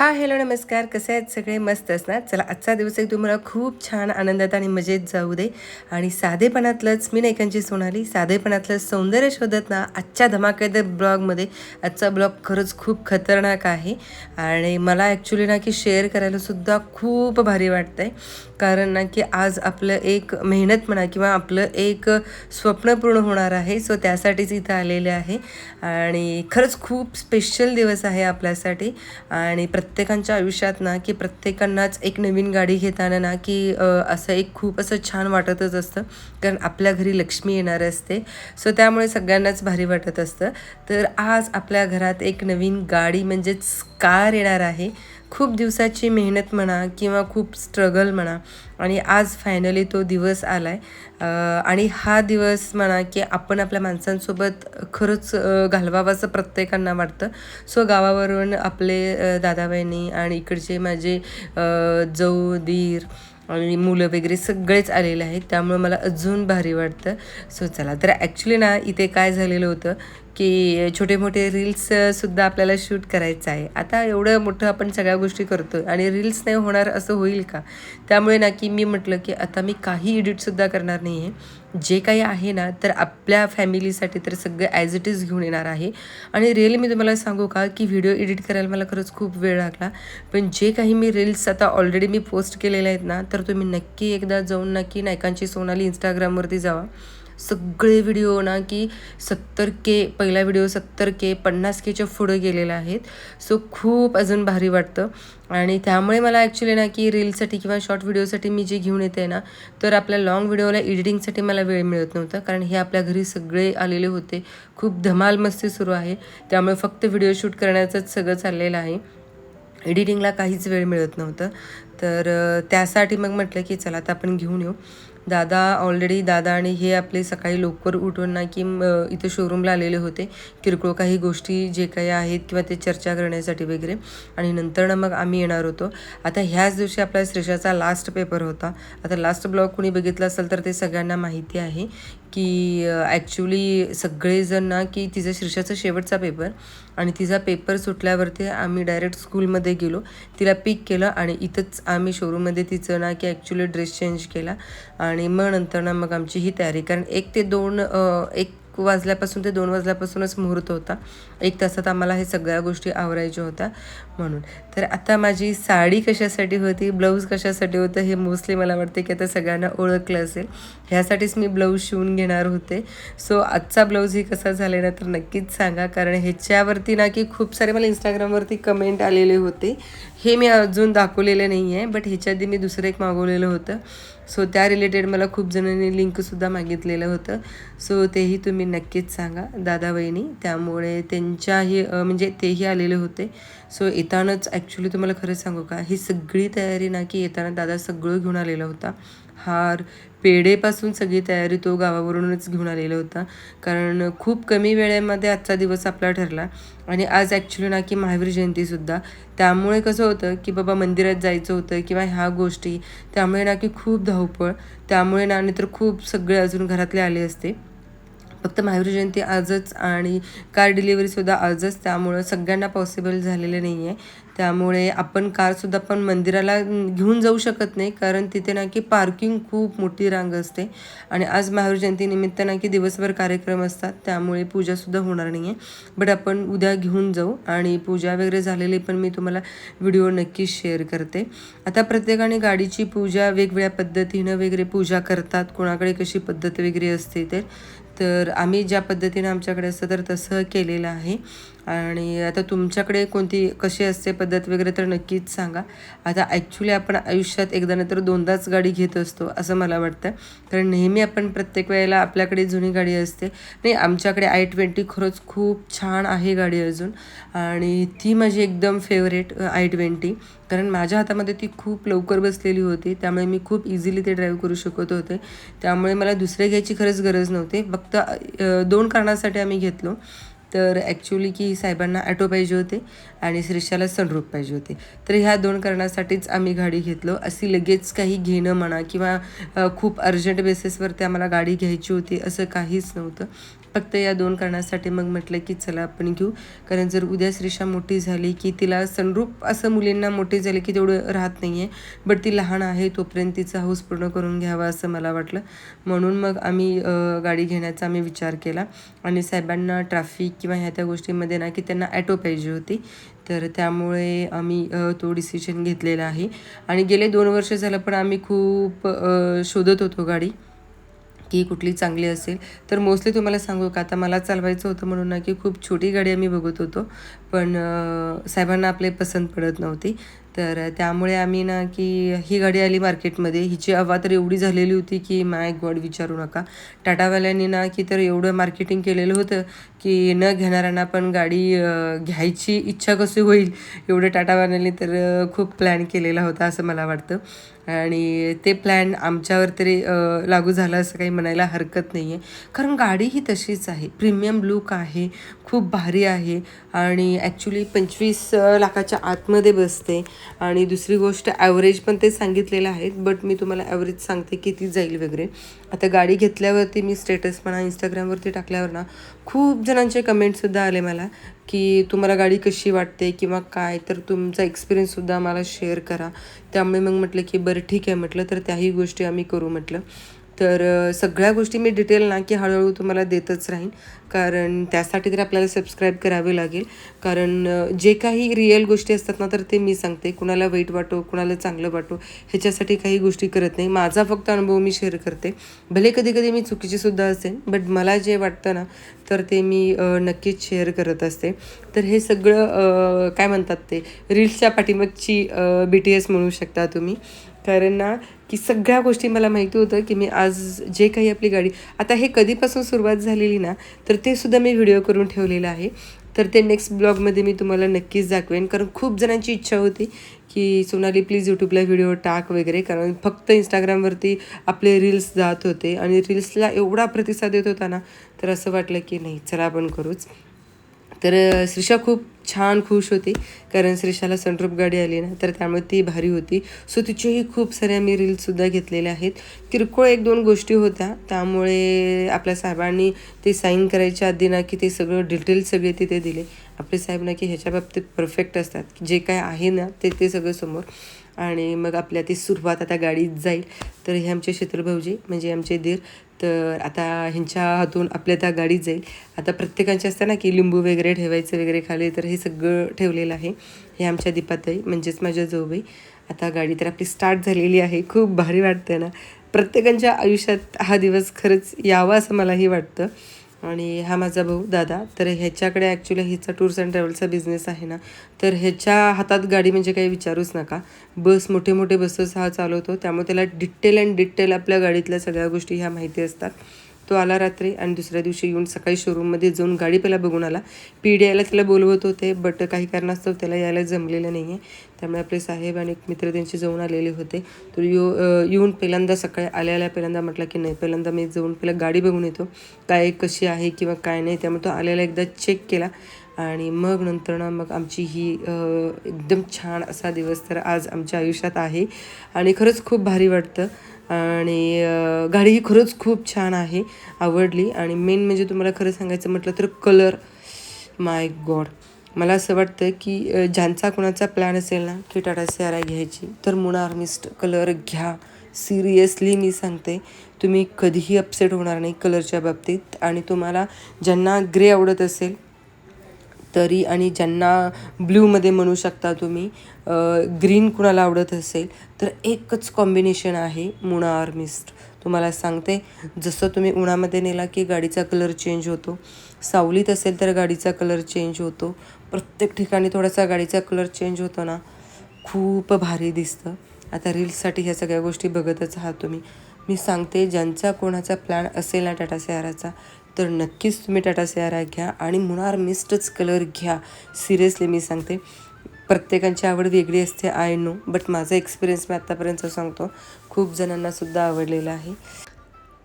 हां, हॅलो, नमस्कार. कसे आहेत सगळे? मस्तच ना? चला, आजचा दिवस एक तुम्हाला खूप छान आनंदात आणि मजेत जाऊ दे. आणि साधेपणातलंच मी नायकांची सोनाली, साधेपणातलं सौंदर्य शोधत ना आजच्या धमाकेदार ब्लॉगमध्ये. आजचा ब्लॉग खरंच खूप खतरनाक आहे आणि मला ॲक्च्युली ना की शेअर करायलासुद्धा खूप भारी वाटतं आहे. कारण ना की आज आपलं एक मेहनत म्हणा किंवा आपलं एक स्वप्न पूर्ण होणार आहे. सो त्यासाठीच इथं आलेले आहे आणि खरंच खूप स्पेशल दिवस आहे आपल्यासाठी. आणि प्रत्येकाच्या आयुष्यात ना की प्रत्येकांनाच एक नवीन गाडी घेताना ना की असं एक खूप असं छान वाटतच असतं, कारण आपल्या घरी लक्ष्मी येणार असते. सो त्यामुळे सगळ्यांनाच भारी वाटत असतं. तर आज आपल्या घरात एक नवीन गाडी म्हणजेच कार येणार आहे. खूप दिवसाची मेहनत म्हणा किंवा खूप स्ट्रगल म्हणा, आणि आज फायनली तो दिवस आला आहे. आणि हा दिवस म्हणा की आपण आपल्या माणसांसोबत खरंच घालवावं असं प्रत्येकांना वाटतं. सो गावावरून आपले दादा बहिणी आणि इकडचे माझे जाऊ दीर आणि मुलं वगैरे सगळेच आलेले आहेत, त्यामुळे मला अजून भारी वाटतं. सो चला, तर ॲक्च्युली ना इथे काय झालेलं होतं की छोटे मोठे रील्ससुद्धा आपल्याला शूट करायचं आहे. आता एवढं मोठं आपण सगळ्या गोष्टी करतो आणि रील्स नाही होणार असं होईल का? त्यामुळे ना की मी म्हटलं की आता मी काही एडिटसुद्धा करणार नाही आहे. जे काही आहे ना तर आपल्या फॅमिलीसाठी तर सगळं ॲज इट इज घेऊन येणार आहे. आणि रिअली मी तुम्हाला सांगू का की व्हिडिओ एडिट करायला मला खरंच खूप वेळ लागला. पण जे काही मी रील्स आता ऑलरेडी मी पोस्ट केलेले आहेत ना, तर तुम्ही नक्की एकदा जाऊन नक्की नायकांची सोनाली इंस्टाग्रामवरती जावा. सगळे व्हिडिओ ना की 70K, पहिला व्हिडिओ 70K 50Kच्या पुढे गेलेला आहेत. सो खूप अजून भारी वाटतं. आणि त्यामुळे मला ॲक्च्युली ना की रीलसाठी किंवा शॉर्ट व्हिडिओसाठी मी जे घेऊन येते ना, तर आपल्या लाँग व्हिडिओला एडिटिंगसाठी मला वेळ मिळत नव्हता, कारण हे आपल्या घरी सगळे आलेले होते. खूप धमाल मस्ती सुरू आहे, त्यामुळे फक्त व्हिडिओ शूट करण्याचंच सगळं चाललेलं आहे. एडिटिंगला काहीच वेळ मिळत नव्हतं. तर त्यासाठी मग म्हटलं की चला आता आपण घेऊन येऊ. दादा आणि हे आपले सकाळी लवकर उठून ना की इथं शोरूमला आलेले होते, किरकोळ काही गोष्टी जे काही आहेत किंवा ते चर्चा करण्यासाठी वगैरे. आणि नंतर ना मग आम्ही येणार होतो. आता ह्याच दिवशी आपल्या श्रेषाचा लास्ट पेपर होता. आता लास्ट ब्लॉग कुणी बघितलं असेल तर ते सगळ्यांना माहिती आहे की ॲक्च्युली सगळेजण ना की तिचा श्रेषाचा शेवटचा पेपर, आणि तिचा पेपर सुटल्यावरती आम्ही डायरेक्ट स्कूलमध्ये गेलो. तिला पिक केलं आणि इथंच आम्ही शोरूममध्ये तिचं ना की ॲक्च्युली ड्रेस चेंज केला. आणि मग नंतर ना मग आमची ही तयारी, कारण 1 ते 2 1 वाजल्यापासून ते 2 वाजल्यापासूनच मुहूर्त होता. 1 तासात आम्हाला हे सगळ्या गोष्टी आवरायच्या होत्या म्हणून. तर आता माझी साडी कशासाठी होती, ब्लाऊज कशासाठी होतं, हे मोस्टली मला वाटते की आता सगळ्यांना ओळखलं असेल. ह्यासाठीच मी ब्लाऊज शिवून घेणार होते. सो आजचा ब्लाऊज ही कसा झाला ना तर नक्कीच सांगा, कारण ह्याच्यावरती ना की खूप सारे मला इंस्टाग्रामवरती कमेंट आलेले होते. हे मी अजून दाखवलेलं नाही आहे, बट ह्याच्या आधी मी दुसरं एक मागवलेलं होतं. सो त्या रिलेटेड मला खूप जणांनी लिंकसुद्धा मागितलेलं होतं. सो तेही तुम्ही नक्कीच सांगा दादा वहिनी, त्यामुळे त्यांच्याही म्हणजे तेही आलेले होते. सो येतानाच ॲक्च्युली तुम्हाला खरं सांगू का, ही सगळी तयारी ना की येताना दादा सगळं घेऊन आलेला होता. हार, पेढेपासून सगळी तयारी तो गावावरूनच घेऊन आलेला होता, कारण खूप कमी वेळेमध्ये आजचा दिवस आपला ठरला. आणि आज ॲक्च्युली ना की महावीर जयंतीसुद्धा, त्यामुळे कसं होतं की बाबा मंदिरात जायचं होतं किंवा ह्या गोष्टी, त्यामुळे ना की खूप धावपळ. त्यामुळे ना नाहीतर खूप सगळे अजून घरातले आले असते. फक्त महावीर जयंती आजच आणि कार डिलिव्हरीसुद्धा आजच, त्यामुळं सगळ्यांना पॉसिबल झालेलं नाही आहे. त्यामुळे आपण कारसुद्धा पण मंदिराला घेऊन जाऊ शकत नाही, कारण तिथे ना की पार्किंग खूप मोठी रांग असते. आणि आज महावीर जयंतीनिमित्त ना की दिवसभर कार्यक्रम असतात, त्यामुळे पूजासुद्धा होणार नाही आहे. बट आपण उद्या घेऊन जाऊ आणि पूजा वगैरे झालेली पण मी तुम्हाला व्हिडिओ नक्कीच शेअर करते. आता प्रत्येकाने गाडीची पूजा वेगवेगळ्या पद्धतीनं वगैरे पूजा करतात, कोणाकडे कशी पद्धत वगैरे असते तर आम्ही ज्या पद्धतीनं आमच्याकडे असतं तर तसं केलेलं आहे. आणि आता तुमच्याकडे कोणती कशी असते पद्धत वगैरे तर नक्कीच सांगा. आता ॲक्च्युली आपण आयुष्यात एकदा नाही तर दोनदाच गाडी घेत असतो असं मला वाटतं, कारण नेहमी आपण प्रत्येक वेळेला आपल्याकडे जुनी गाडी असते. नाही, आमच्याकडे I-20 खरंच खूप छान आहे गाडी अजून, आणि ती माझी एकदम फेवरेट I-20, कारण माझ्या हातामध्ये ती खूप लवकर बसलेली होती, त्यामुळे मी खूप इझिली ते ड्राईव्ह करू शकत होते. त्यामुळे मला दुसरे घ्यायची खरंच गरज नव्हती. फक्त 2 कारणासाठी आम्ही घेतलो. तर ॲक्च्युली की साहेबांना ॲटो पाहिजे होते आणि श्रीषाला सनरूफ पाहिजे होते. तर ह्या 2 कारणासाठीच आम्ही गाडी घेतलो. अशी लगेच काही घेणं म्हणा किंवा खूप अर्जंट बेसिसवरती आम्हाला गाडी घ्यायची होती असं काहीच नव्हतं. फक्त या 2 कारणासाठी मग म्हटलं की चला आपण घेऊ. कारण जर उद्या श्रीषा मोठी झाली की तिला सनरूफ असं मुलींना मोठी झाली की तेवढं राहत नाही आहे. बट ती लहान आहे तोपर्यंत तिचा हौस पूर्ण करून घ्यावा असं मला वाटलं. म्हणून मग आम्ही गाडी घेण्याचा आम्ही विचार केला. आणि साहेबांना ट्रॅफिक किंवा ह्या त्या गोष्टींमध्ये ना की त्यांना ॲटो पाहिजे होती. तर त्यामुळे आम्ही तो डिसिजन घेतलेला आहे. आणि गेले 2 वर्ष झालं पण आम्ही खूप शोधत होतो गाडी की कुठली चांगली असेल. तर मोस्टली तुम्हाला सांगू का, आता मला चालवायचं होतं म्हणून ना की खूप छोटी गाडी आम्ही बघत होतो. पण साहेबांना आपले पसंत पडत नव्हती. तर त्यामुळे आम्ही ना की ही गाडी आली मार्केटमध्ये. हिची हवा तर एवढी झालेली होती की माय गॉड विचारू नका. टाटावाल्यांनी ना की तर एवढं मार्केटिंग केलेलं होतं की न घेणाऱ्यांना पण गाडी घ्यायची इच्छा कशी होईल एवढं टाटावाल्यांनी तर खूप प्लॅन केलेला होता असं मला वाटतं. आणि ते प्लॅन आमच्यावर तरी लागू झालं असं काही म्हणायला हरकत नाही आहे. कारण गाडी ही तशीच आहे, प्रीमियम लूक आहे, खूप भारी आहे. आणि ॲक्च्युली 25 लाखाच्या आतमध्ये बसते. आणि दुसरी गोष्ट ॲव्हरेज पण ते सांगितलेलं आहे. बट मी तुम्हाला ॲव्हरेज सांगते किती जाईल वगैरे. आता गाडी घेतल्यावरती मी स्टेटस म्हणा इंस्टाग्रामवरती टाकल्यावर ना खूप जणांचे कमेंटसुद्धा आले मला की तुम्हाला गाडी कशी वाटते किंवा काय, तर तुमचा एक्सपिरियन्ससुद्धा आम्हाला शेअर करा. त्यामुळे मग म्हटलं की बरं ठीक आहे म्हटलं, तर त्याही गोष्टी आम्ही करू म्हटलं. तर सगळ्या गोष्टी मी डिटेल ना की हळूहळू तुम्हाला देतच राहीन. कारण त्यासाठी तर आपल्याला सबस्क्राईब करावे लागेल. कारण जे काही रिअल गोष्टी असतात ना तर ते मी सांगते. कुणाला वाईट वाटो, कुणाला चांगलं वाटो, ह्याच्यासाठी काही गोष्टी करत नाही. माझा फक्त अनुभव मी शेअर करते. भले कधी कधी मी चुकीचीसुद्धा असेल, बट मला जे वाटतं ना तर ते मी नक्कीच शेअर करत असते. तर हे सगळं काय म्हणतात ते रील्सच्या पाठीमागची BTS म्हणू शकता तुम्ही. कारण ना की सगळ्या गोष्टी मला माहिती होतं की मी आज जे काही आपली गाडी आता हे कधीपासून सुरुवात झालेली ना तर ते सुद्धा मी व्हिडिओ करून ठेवलेलं आहे. तर ते नेक्स्ट ब्लॉगमध्ये मी तुम्हाला नक्कीच दाखवेन. कारण खूप जणांची इच्छा होती की सोनाली प्लीज यूट्यूबला व्हिडिओ टाक वगैरे. कारण फक्त इंस्टाग्रामवरती आपले रील्स जात होते आणि रील्सला एवढा प्रतिसाद येत होता ना तर असं वाटलं की नाही चला आपण करूच. तर श्रीषा खूप छान खुश होती. कारण श्रीषाला सनरूफ गाडी आली ना तर त्यामुळे ती भारी होती. सो तिचेही खूप साऱ्या मी रील्ससुद्धा घेतलेल्या आहेत. किरकोळ 1-2 गोष्टी होत्या त्यामुळे आपल्या साहेबांनी ते साईन करायच्या आधी ना की ते सगळं डिटेल सगळे तिथे दिले. आपले साहेब ना की ह्याच्या बाबतीत परफेक्ट असतात. जे काय आहे ना ते सगळं समोर. आणि मग आपल्या ती सुरुवात आता गाडीत जाईल. तर हे आमचे शीतल भाऊजी म्हणजे आमचे दीर. तर आता ह्यांच्या हातून आपल्या त्या गाडीत जाईल. आता प्रत्येकाचे असतं ना की लिंबू वगैरे ठेवायचं वगैरे खाली, तर हे सगळं ठेवलेलं आहे. हे आमच्या दीपाताई म्हणजेच माझ्या जाऊबाई. आता गाडी तर आपली स्टार्ट झालेली आहे. खूप भारी वाटतं ना. प्रत्येकाच्या आयुष्यात हा दिवस खरंच यावा असं मलाही वाटतं. आणि हा माझा भाऊ दादा. तर ह्याच्याकडे ॲक्च्युली हिचा टूर्स अँड ट्रॅव्हल्सचा बिझनेस आहे ना तर ह्याच्या हातात गाडी म्हणजे काही विचारूच नका. बस मोठे मोठे बसेस हा चालवतो. त्यामुळे त्याला डिटेल आपल्या गाडीतल्या सगळ्या गोष्टी ह्या माहिती असतात. तो आला रात्री आणि दुसऱ्या दिवशी येऊन सकाळी शोरूममध्ये जाऊन गाडी पहिला बघून आला. PDIला त्याला बोलवत होते बट काही कारणास्तव त्याला यायला जमलेलं नाही आहे. त्यामुळे आपले साहेब आणि एक मित्र त्यांचे जाऊन आलेले होते. तर येऊन पहिल्यांदा सकाळी आल्याला पहिल्यांदा म्हटलं की नाही पहिल्यांदा मी जाऊन पहिला गाडी बघून येतो काय कशी आहे किंवा काय नाही. त्यामुळे तो आल्याला एकदा चेक केला आणि मग नंतर ना मग आमची ही एकदम छान असा दिवस तर आज आमच्या आयुष्यात आहे. आणि खरंच खूप भारी वाटतं. आणि गाडी ही खरंच खूप छान आहे, आवडली. आणि मेन म्हणजे तुम्हाला खरं सांगायचं म्हटलं तर कलर माय गॉड. मला असं वाटतं की ज्यांचा कोणाचा प्लॅन असेल ना की टाटा सियारा घ्यायची तर मुनार मिस्ट कलर घ्या. सिरियसली मी सांगते तुम्ही कधीही अपसेट होणार नाही कलरच्या बाबतीत. आणि तुम्हाला ज्यांना ग्रे आवडत असेल तरी आणि ज्यांना ब्ल्यूमध्ये म्हणू शकता तुम्ही, ग्रीन कुणाला आवडत असेल तर एकच कॉम्बिनेशन आहे मुनार मिस्ट. तुम्हाला सांगते जसं तुम्ही उन्हामध्ये नेला की गाडीचा कलर चेंज होतो, सावलीत असेल तर गाडीचा कलर चेंज होतो, प्रत्येक ठिकाणी थोडासा गाडीचा कलर चेंज होतो ना, खूप भारी दिसतं. आता रील्ससाठी ह्या सगळ्या गोष्टी बघतच आहात तुम्ही. मी सांगते ज्यांचा कोणाचा प्लॅन असेल ना टाटा सियाराचा तर नक्कीच तुम्ही टाटा सियारा घ्या आणि मुनार मिस्टच कलर घ्या. सिरियसली मी सांगते प्रत्येकाची आवड वेगळी असते आय नो. बट माझा एक्सपिरियन्स मी आत्तापर्यंत सांगतो खूप जणांनासुद्धा आवडलेला आहे.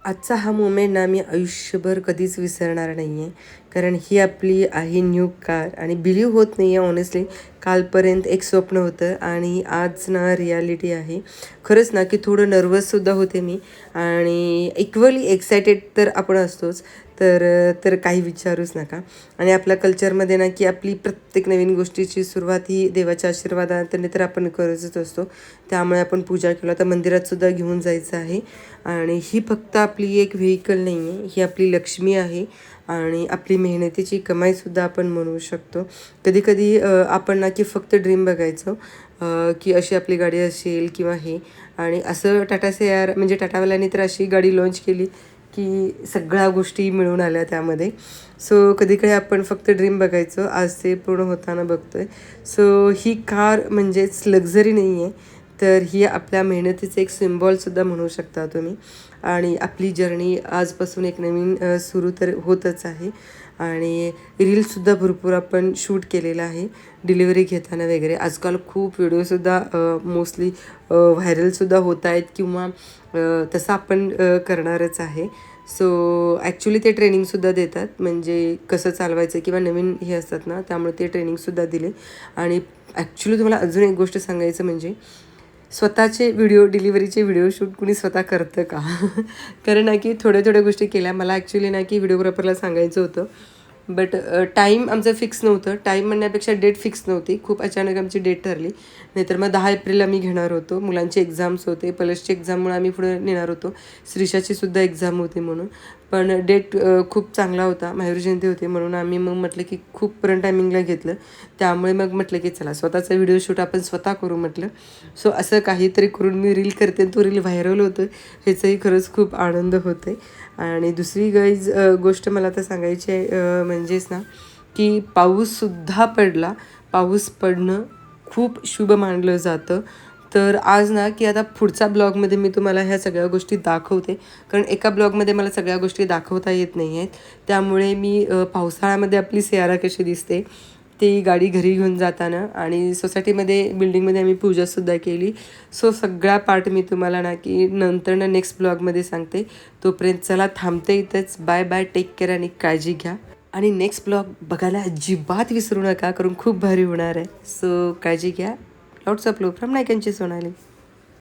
आजचा हा मोमेंट ना मी आयुष्यभर कधीच विसरणार नाही आहे. कारण ही आपली आहे न्यू कार आणि बिलीव होत नाही आहे ऑनेस्टली. कालपर्यंत एक स्वप्न होतं आणि आज ना रियालिटी आहे. खरंच ना की थोडं नर्वससुद्धा होते मी आणि इक्वली एक्सायटेड तर आपण असतोच. तर काही विचारूच नका. आणि आपल्या कल्चरमध्ये ना की आपली प्रत्येक नवीन गोष्टीची सुरुवात ही देवाच्या आशीर्वादाने तर आपण करतच असतो. त्यामुळे आपण पूजा केला तर मंदिरातसुद्धा घेऊन जायचं आहे. आणि ही फक्त आपली एक व्हेकल नाही आहे, ही आपली लक्ष्मी आहे आणि आपली मेहनतीची कमाईसुद्धा आपण म्हणू शकतो. कधीकधी आपण ना की फक्त ड्रीम बघायचो की अशी आपली गाडी असेल किंवा हे. आणि असं टाटा यार म्हणजे टाटावाल्यांनी तर अशी गाडी लॉन्च केली की सगळ्या गोष्टी मिळून आल्या त्यामध्ये. सो कधीकधी आपण फक्त ड्रीम बघायचो, आज ते पूर्ण होताना बघतो आहे. सो ही कार म्हणजेच लक्झरी नाही आहे, तर ही आपल्या मेहनतीचं एक सिम्बॉलसुद्धा म्हणू शकता तुम्ही. आणि आपली जर्नी आजपासून एक नवीन सुरू तर होतच आहे. आणि रील्ससुद्धा भरपूर आपण शूट केलेला आहे डिलिव्हरी घेताना वगैरे. आजकाल खूप व्हिडिओसुद्धा मोस्टली व्हायरलसुद्धा होत आहेत किंवा तसं आपण करणारच आहे. सो ॲक्च्युली ते ट्रेनिंगसुद्धा देतात, म्हणजे कसं चालवायचं किंवा नवीन हे असतात ना, त्यामुळे ते ट्रेनिंगसुद्धा दिले. आणि ॲक्च्युली तुम्हाला अजून एक गोष्ट सांगायचं म्हणजे स्वतःचे व्हिडिओ डिलिव्हरीचे व्हिडिओ शूट कुणी स्वतः करतं का? कारण ना की थोड्या गोष्टी केल्या. मला ॲक्च्युली ना की व्हिडिओग्राफरला सांगायचं होतं, बट टाईम आमचं फिक्स नव्हतं. टाईम म्हणण्यापेक्षा डेट फिक्स नव्हती. खूप अचानक आमची डेट ठरली. नाहीतर मग 10 एप्रिलला मी घेणार होतो. मुलांचे एक्झाम्स होते. पलसची एक्झाममुळे आम्ही पुढे नेणार होतो. श्रीषाचीसुद्धा एक्झाम होती म्हणून. पण डेट खूप चांगला होता. महावीर जयंती होती म्हणून आम्ही मग म्हटलं की खूप रन टायमिंगला घेतलं. त्यामुळे मग म्हटलं की चला स्वतःचा व्हिडिओ शूट आपण स्वतः करू म्हटलं. सो असं काहीतरी करून मी रील करते, तो रील व्हायरल होतो आहे, ह्याचाही खरंच खूप आनंद होतो आहे. आणि दुसरी गोष्ट मला आता सांगायची आहे म्हणजेच ना की पाऊससुद्धा पडला. पाऊस पडणं खूप शुभ मानलं जातं. तर आज ना की आता पुढच्या ब्लॉगमध्ये मी तुम्हाला ह्या सगळ्या गोष्टी दाखवते, कारण एका ब्लॉगमध्ये मला सगळ्या गोष्टी दाखवता येत नाही आहेत. त्यामुळे मी पावसाळ्यामध्ये आपली सियारा कशी दिसते ती गाडी घरी घेऊन जाताना आणि सोसायटीमध्ये बिल्डिंगमध्ये आम्ही पूजासुद्धा केली. सो सगळा पार्ट मी तुम्हाला ना की नंतर नेक्स्ट ब्लॉगमध्ये सांगते. तोपर्यंत चला थांबते इथंच. बाय बाय, टेक केअर आणि काळजी घ्या. आणि नेक्स्ट ब्लॉग बघायला अजिबात विसरू नका, कारण खूप भारी होणार आहे. सो काळजी घ्या. लॉट्स ऑफ लव्ह फ्रॉम नायकांची सोनाली.